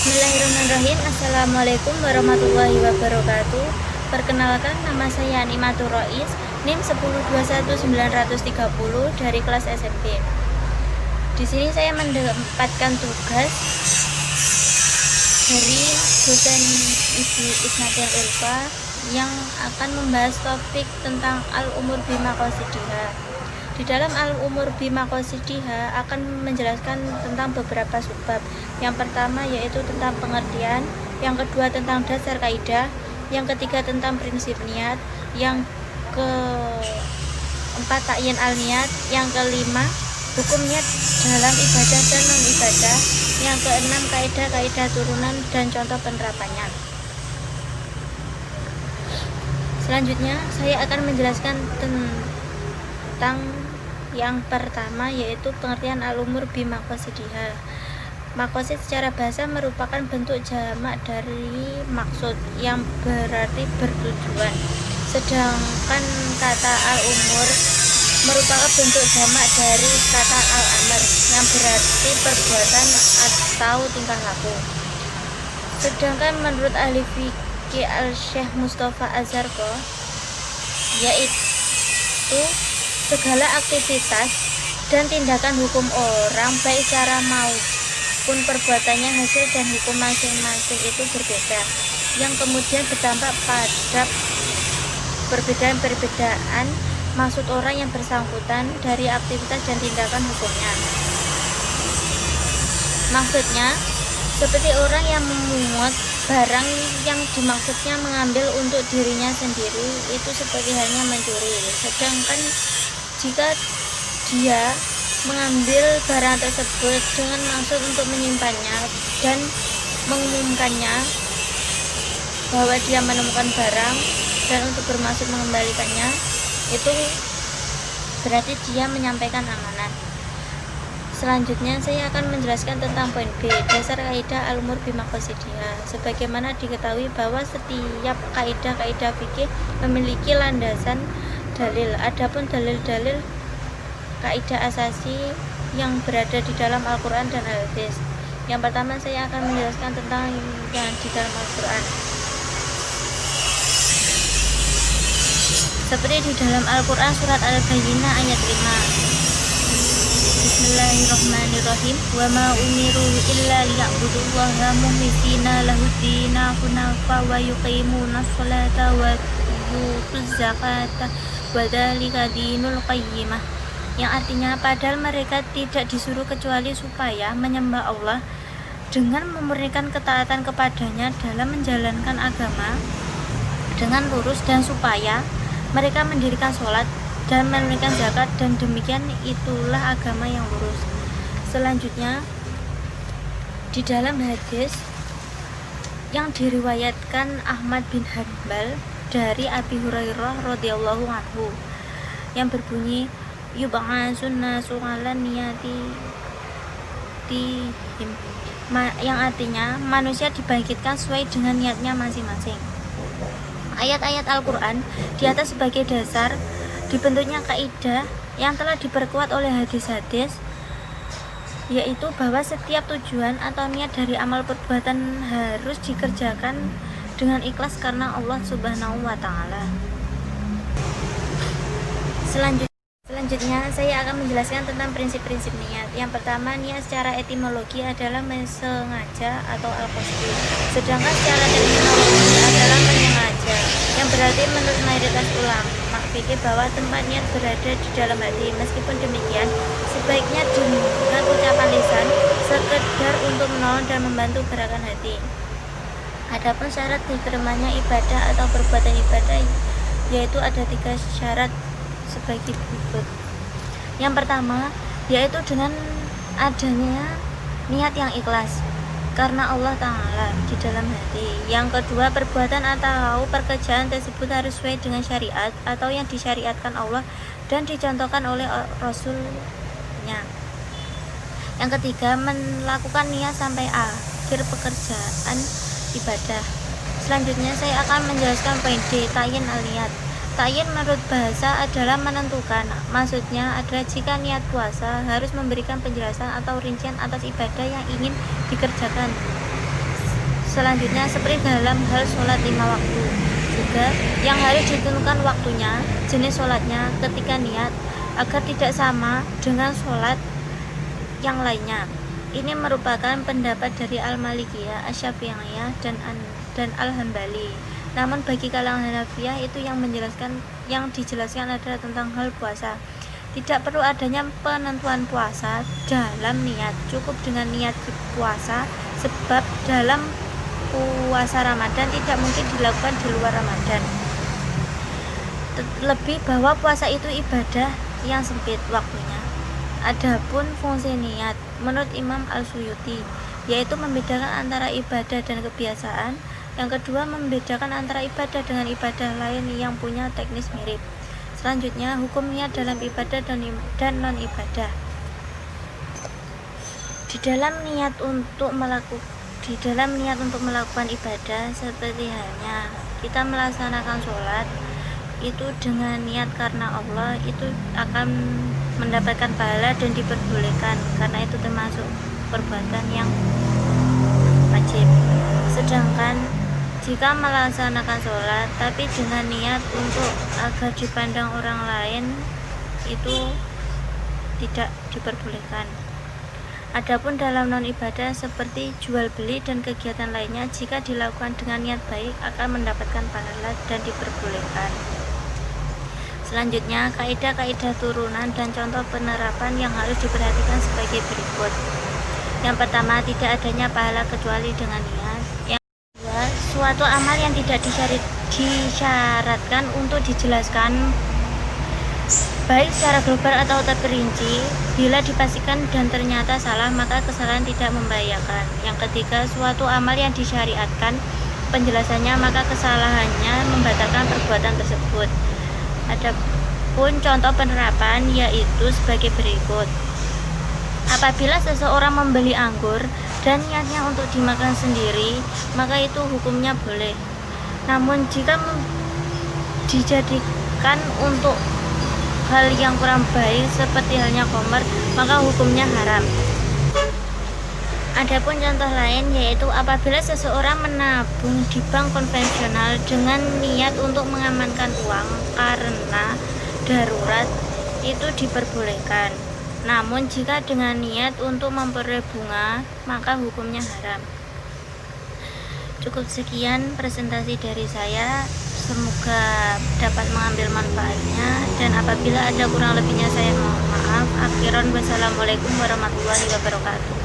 Bismillahirrahmanirrahim. Assalamualaikum warahmatullahi wabarakatuh. Perkenalkan, nama saya Animatur Rois, NIM 1021930 dari kelas SMP. Di sini saya mendapatkan tugas dari dosen Ibu Isnatil Ulfa yang akan membahas topik tentang Al-Umur Bimaqasidihah. Di dalam Al-Umur Bimaqasidihah akan menjelaskan tentang beberapa subbab. Yang pertama yaitu tentang pengertian, yang kedua tentang dasar kaidah, yang ketiga tentang prinsip niat, yang keempat ta'yin al-niat, yang kelima hukum niat dalam ibadah dan non-ibadah, yang keenam kaidah-kaidah turunan dan contoh penerapannya. Selanjutnya saya akan menjelaskan tentang yang pertama yaitu pengertian Al-Umur Bimaqasidihah. Maqasid secara bahasa merupakan bentuk jamak dari maksud yang berarti bertujuan, sedangkan kata al-umur merupakan bentuk jamak dari kata al-amr yang berarti perbuatan atau tingkah laku. Sedangkan menurut ahli fikih Al-Syekh Mustafa Az-Zarqo, yaitu segala aktivitas dan tindakan hukum orang baik secara maupun perbuatannya, hasil dan hukum masing-masing itu berbeda, yang kemudian berdampak pada perbedaan maksud orang yang bersangkutan dari aktivitas dan tindakan hukumnya. Maksudnya seperti orang yang memungut barang yang dimaksudnya mengambil untuk dirinya sendiri, itu seperti halnya mencuri. Sedangkan jika dia mengambil barang tersebut dengan maksud untuk menyimpannya dan mengumumkannya bahwa dia menemukan barang dan untuk bermaksud mengembalikannya, itu berarti dia menyampaikan amanat. Selanjutnya saya akan menjelaskan tentang poin B, dasar kaidah Al-Umur Bimaqasidihah. Sebagaimana diketahui bahwa setiap kaidah-kaidah fikih memiliki landasan dalil. Adapun dalil-dalil kaidah asasi yang berada di dalam Al-Quran dan Al-Hadis. Yang pertama saya akan menjelaskan tentang yang di dalam Al-Quran. Seperti di dalam Al-Quran surat Al-Bayyinah ayat 5. Bismillahirrahmanirrahim. Wa ma umiru illa liya'budullaha mukhlishina lahuddina hunafa wa yuqimuna sholata wa yutuz zakata wa dzalika dinul qayyimah. Yang artinya padahal mereka tidak disuruh kecuali supaya menyembah Allah dengan memurnikan ketaatan kepadanya dalam menjalankan agama dengan lurus, dan supaya mereka mendirikan sholat dan menunaikan zakat, dan demikian itulah agama yang lurus. Selanjutnya di dalam hadis yang diriwayatkan Ahmad bin Hanbal dari Abi Hurairah radhiyallahu anhu yang berbunyi yub'atsun nasu 'ala niyatihim, yang artinya manusia dibangkitkan sesuai dengan niatnya masing-masing. Ayat-ayat Al-Quran di atas sebagai dasar dibentuknya kaidah yang telah diperkuat oleh hadis-hadis, yaitu bahwa setiap tujuan atau niat dari amal perbuatan harus dikerjakan dengan ikhlas karena Allah Subhanahu wa Ta'ala. Selanjutnya saya akan menjelaskan tentang prinsip-prinsip niat. Yang pertama, niat secara etimologi adalah sengaja atau al-qasdi, sedangkan secara terminologi adalah menyengaja, yang berarti menurut mayoritas ulama fikih bahwa tempat niat berada di dalam hati. Meskipun demikian, sebaiknya dengan ucapan lisan sekedar untuk menolong dan membantu gerakan hati. Adapun syarat diterimanya ibadah atau perbuatan ibadah, yaitu ada 3 syarat sebagai berikut. Yang pertama yaitu dengan adanya niat yang ikhlas karena Allah Ta'ala di dalam hati. Yang kedua, perbuatan atau pekerjaan tersebut harus sesuai dengan syariat atau yang disyariatkan Allah dan dicontohkan oleh Rasulnya. Yang ketiga, melakukan niat sampai akhir pekerjaan ibadah. Selanjutnya saya akan menjelaskan poin D, ta'yin al-niat. Ta'yin menurut bahasa adalah menentukan. Maksudnya adalah jika niat puasa harus memberikan penjelasan atau rincian atas ibadah yang ingin dikerjakan. Selanjutnya seperti dalam hal sholat 5 waktu juga yang harus ditentukan waktunya, jenis sholatnya ketika niat agar tidak sama dengan sholat yang lainnya. Ini merupakan pendapat dari Al-Malikiyah, Asy-Syafi'iyah, dan Al-Hambali. Namun bagi kalangan Hanafiyah itu yang dijelaskan adalah tentang hal puasa. Tidak perlu adanya penentuan puasa dalam niat, cukup dengan niat puasa, sebab dalam puasa Ramadan tidak mungkin dilakukan di luar Ramadan. Lebih bahwa puasa itu ibadah yang sempit waktunya. Adapun fungsi niat menurut Imam Al-Suyuti yaitu membedakan antara ibadah dan kebiasaan. Yang kedua, membedakan antara ibadah dengan ibadah lain yang punya teknis mirip. Selanjutnya, hukum niat dalam ibadah dan non-ibadah. Di dalam niat untuk melakukan ibadah, seperti halnya kita melaksanakan sholat itu dengan niat karena Allah, itu akan mendapatkan pahala dan diperbolehkan karena itu termasuk perbuatan yang wajib. Sedangkan jika melaksanakan sholat tapi dengan niat untuk agar dipandang orang lain, itu tidak diperbolehkan. Adapun dalam non ibadah seperti jual beli dan kegiatan lainnya, jika dilakukan dengan niat baik akan mendapatkan pahala dan diperbolehkan. Selanjutnya, kaidah-kaidah turunan dan contoh penerapan yang harus diperhatikan sebagai berikut. Yang pertama, tidak adanya pahala kecuali dengan niat. Yang kedua, suatu amal yang tidak disyaratkan untuk dijelaskan baik secara global atau terperinci. Bila dipastikan dan ternyata salah, maka kesalahan tidak membahayakan. Yang ketiga, suatu amal yang disyariatkan penjelasannya, maka kesalahannya membatalkan perbuatan tersebut. Adapun contoh penerapan yaitu sebagai berikut. Apabila seseorang membeli anggur dan niatnya untuk dimakan sendiri, maka itu hukumnya boleh. Namun jika dijadikan untuk hal yang kurang baik seperti halnya khamr, maka hukumnya haram. Adapun contoh lain yaitu apabila seseorang menabung di bank konvensional dengan niat untuk mengamankan uang karena darurat, itu diperbolehkan. Namun jika dengan niat untuk memperoleh bunga, maka hukumnya haram. Cukup sekian presentasi dari saya, semoga dapat mengambil manfaatnya, dan apabila ada kurang lebihnya saya mohon maaf. Akhiran, wassalamualaikum warahmatullahi wabarakatuh.